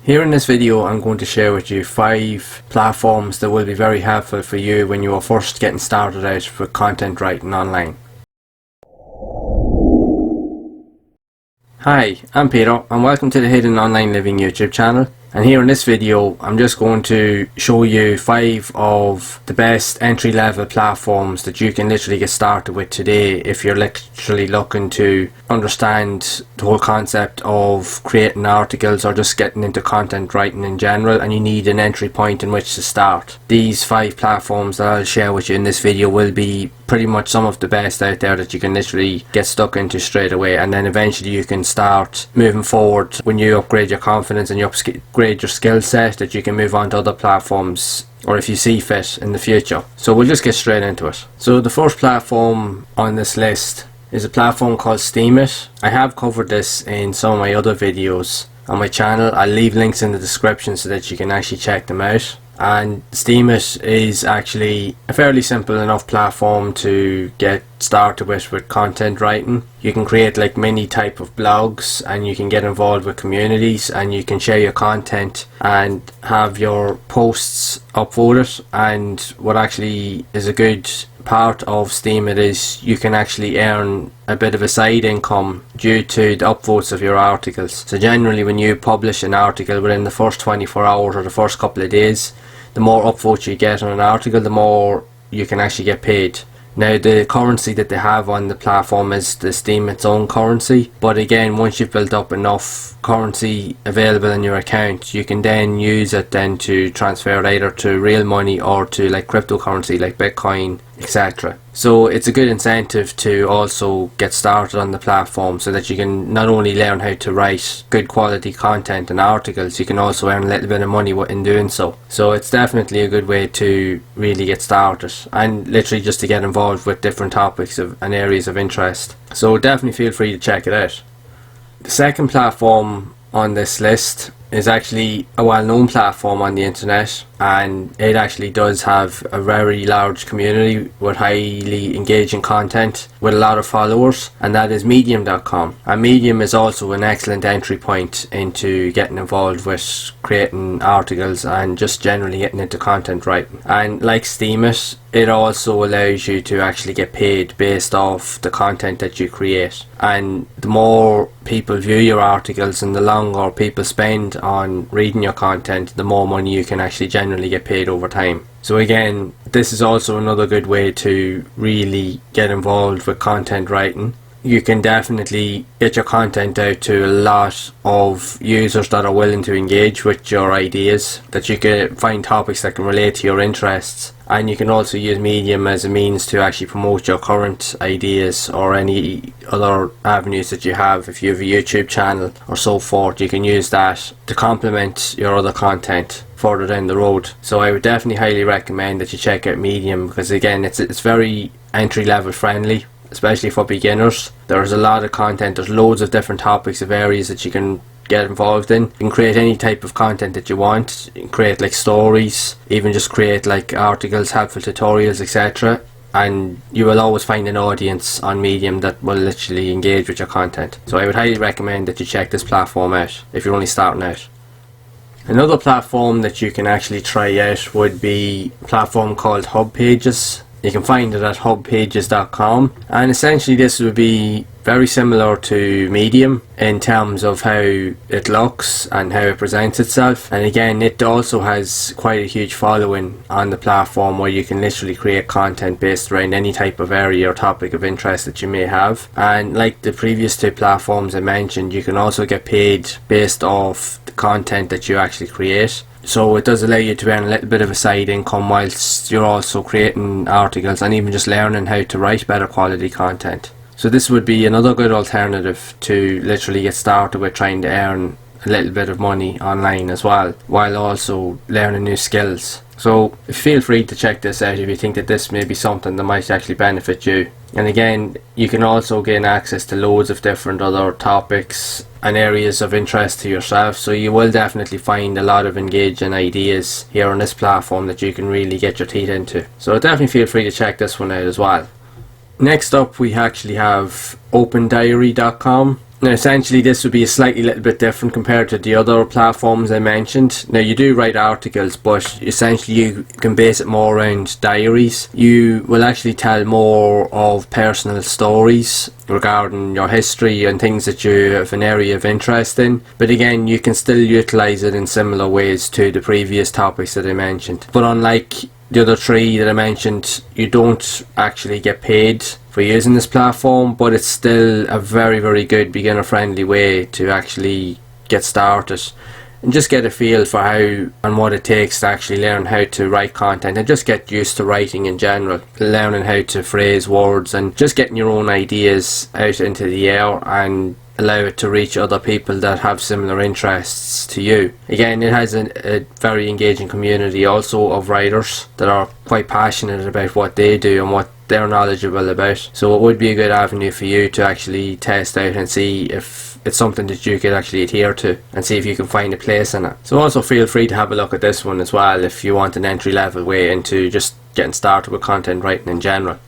Here in this video I'm going to share with you 5 platforms that will be very helpful for you when you are first getting started out with content writing online. Hi, I'm Peter and welcome to the Hidden Online Living YouTube channel. And here in this video I'm just going to show you 5 of the best entry-level platforms that you can literally get started with today if you're literally looking to understand the whole concept of creating articles or just getting into content writing in general, and you need an entry point in which to start. These 5 platforms that I'll share with you in this video will be pretty much some of the best out there that you can literally get stuck into straight away, and then eventually you can start moving forward when you upgrade your confidence and you upgrade your skill set, that you can move on to other platforms or if you see fit in the future. So we'll just get straight into it. So the first platform on this list is a platform called Steemit. I have covered this in some of my other videos on my channel. I'll leave links in the description so that you can actually check them out. And Steemit is actually a fairly simple enough platform to get started with content writing. You can create like many type of blogs, and you can get involved with communities, and you can share your content and have your posts upvoted. And what actually is a good part of Steemit is you can actually earn a bit of a side income due to the upvotes of your articles. So generally when you publish an article within the first 24 hours or the first couple of days, the more upvotes you get on an article, the more you can actually get paid. Now the currency that they have on the platform is the Steemit's own currency, but again, once you've built up enough currency available in your account, you can then use it then to transfer it either to real money or to like cryptocurrency like Bitcoin, etc. So it's a good incentive to also get started on the platform so that you can not only learn how to write good quality content and articles, you can also earn a little bit of money in doing so. So it's definitely a good way to really get started and literally just to get involved with different topics and areas of interest. So definitely feel free to check it out. The second platform on this list is actually a well-known platform on the internet, and it actually does have a very large community with highly engaging content with a lot of followers, and that is medium.com. And Medium is also an excellent entry point into getting involved with creating articles and just generally getting into content writing. And like Steemit, it also allows you to actually get paid based off the content that you create, and the more people view your articles and the longer people spend on reading your content, the more money you can actually generally get paid over time. So again, this is also another good way to really get involved with content writing. You can definitely get your content out to a lot of users that are willing to engage with your ideas, that you can find topics that can relate to your interests, and you can also use Medium as a means to actually promote your current ideas or any other avenues that you have. If you have a YouTube channel or so forth, you can use that to complement your other content further down the road. So I would definitely highly recommend that you check out Medium, because again, it's very entry level friendly, especially for beginners. There's a lot of content, there's loads of different topics of areas that you can get involved in. You can create any type of content that you want. You can create like stories, even just create like articles, helpful tutorials, etc. And you will always find an audience on Medium that will literally engage with your content. So I would highly recommend that you check this platform out if you're only starting out. Another platform that you can actually try out would be a platform called Hubpages. You can find it at hubpages.com, and essentially this would be very similar to Medium in terms of how it looks and how it presents itself. And again, it also has quite a huge following on the platform, where you can literally create content based around any type of area or topic of interest that you may have. And like the previous 2 platforms I mentioned, you can also get paid based off the content that you actually create. So it does allow you to earn a little bit of a side income whilst you're also creating articles and even just learning how to write better quality content. So this would be another good alternative to literally get started with trying to earn a little bit of money online as well, while also learning new skills. So feel free to check this out if you think that this may be something that might actually benefit you. And again, you can also gain access to loads of different other topics and areas of interest to yourself, so you will definitely find a lot of engaging ideas here on this platform that you can really get your teeth into. So definitely feel free to check this one out as well. Next up, we actually have opendiary.com. Now essentially this would be a slightly little bit different compared to the other platforms I mentioned. Now you do write articles, but essentially you can base it more around diaries. You will actually tell more of personal stories regarding your history and things that you have an area of interest in. But again, you can still utilise it in similar ways to the previous topics that I mentioned. But unlike the other three that I mentioned, you don't actually get paid for using this platform, but it's still a very good beginner friendly way to actually get started and just get a feel for how and what it takes to actually learn how to write content and just get used to writing in general, learning how to phrase words and just getting your own ideas out into the air and allow it to reach other people that have similar interests to you. Again, it has a very engaging community also of writers that are quite passionate about what they do and what they're knowledgeable about, so it would be a good avenue for you to actually test out and see if it's something that you could actually adhere to and see if you can find a place in it. So also feel free to have a look at this one as well if you want an entry-level way into just getting started with content writing in general.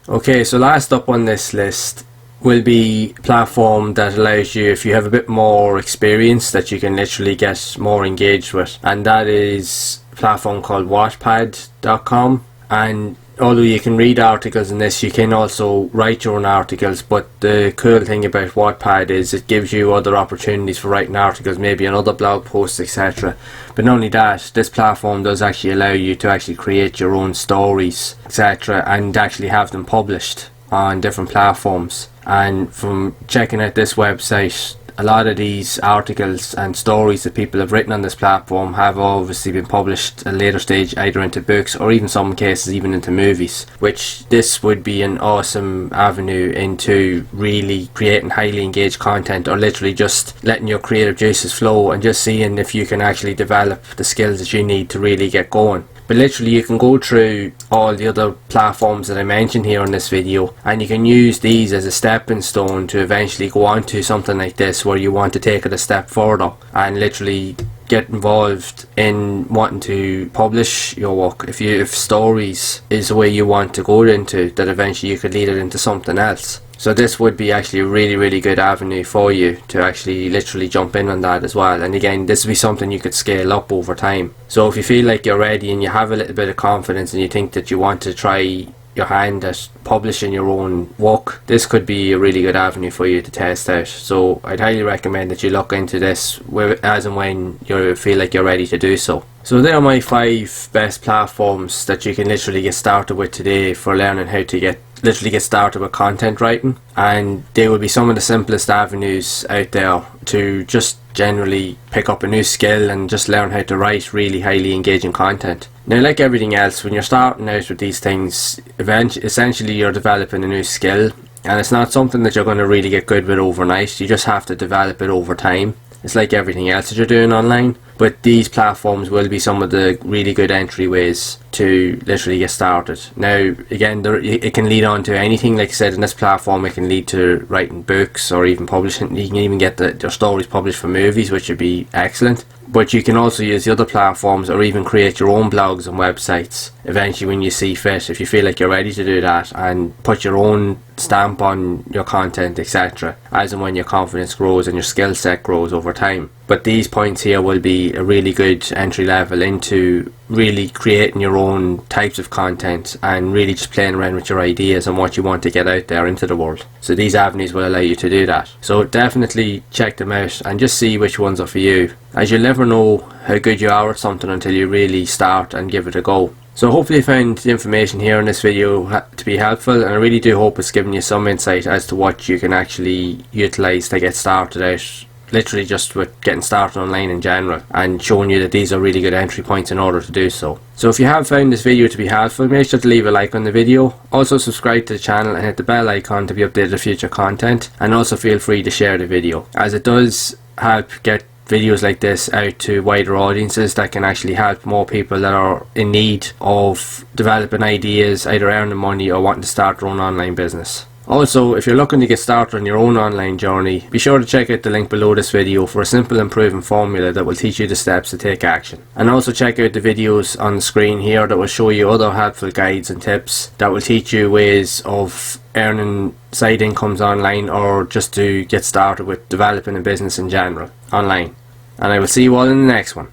Okay, so last up on this list will be a platform that allows you, if you have a bit more experience, that you can literally get more engaged with, and that is a platform called Wattpad.com. And although you can read articles in this, you can also write your own articles, but the cool thing about Wattpad is it gives you other opportunities for writing articles, maybe on other blog posts, etc. But not only that, this platform does actually allow you to actually create your own stories, etc., and actually have them published on different platforms. And from checking out this website, a lot of these articles and stories that people have written on this platform have obviously been published at a later stage, either into books or even some cases even into movies, which this would be an awesome avenue into really creating highly engaged content, or literally just letting your creative juices flow and just seeing if you can actually develop the skills that you need to really get going. But literally you can go through all the other platforms that I mentioned here in this video, and you can use these as a stepping stone to eventually go on to something like this where you want to take it a step further and literally get involved in wanting to publish your work. If stories is the way you want to go into, that eventually you could lead it into something else. So this would be actually a really good avenue for you to actually literally jump in on that as well. And again, this would be something you could scale up over time. So if you feel like you're ready and you have a little bit of confidence and you think that you want to try your hand at publishing your own work, this could be a really good avenue for you to test out. So I'd highly recommend that you look into this as and when you feel like you're ready to do so. So there are my 5 best platforms that you can literally get started with today for learning how to literally get started with content writing, and they will be some of the simplest avenues out there to just generally pick up a new skill and just learn how to write really highly engaging content. Now, like everything else, when you're starting out with these things, essentially you're developing a new skill, and it's not something that you're going to really get good with overnight. You just have to develop it over time. It's like everything else that you're doing online, but these platforms will be some of the really good entryways to literally get started. Now again, it can lead on to anything. Like I said, in this platform it can lead to writing books or even publishing. You can even get your stories published for movies, which would be excellent. But you can also use the other platforms or even create your own blogs and websites eventually when you see fit, if you feel like you're ready to do that, and put your own stamp on your content, etc., as and when your confidence grows and your skill set grows over time. But these points here will be a really good entry level into really creating your own types of content and really just playing around with your ideas and what you want to get out there into the world. So these avenues will allow you to do that. So definitely check them out and just see which ones are for you, as you'll never know how good you are at something until you really start and give it a go. So hopefully you found the information here in this video to be helpful, and I really do hope it's given you some insight as to what you can actually utilise to get started out, literally just with getting started online in general, and showing you that these are really good entry points in order to do so. So if you have found this video to be helpful, make sure to leave a like on the video. Also subscribe to the channel and hit the bell icon to be updated with future content, and also feel free to share the video, as it does help get videos like this out to wider audiences that can actually help more people that are in need of developing ideas, either earning money or wanting to start their own online business. Also, if you're looking to get started on your own online journey, be sure to check out the link below this video for a simple and proven formula that will teach you the steps to take action. And also check out the videos on the screen here that will show you other helpful guides and tips that will teach you ways of earning side incomes online, or just to get started with developing a business in general online. And I will see you all in the next one.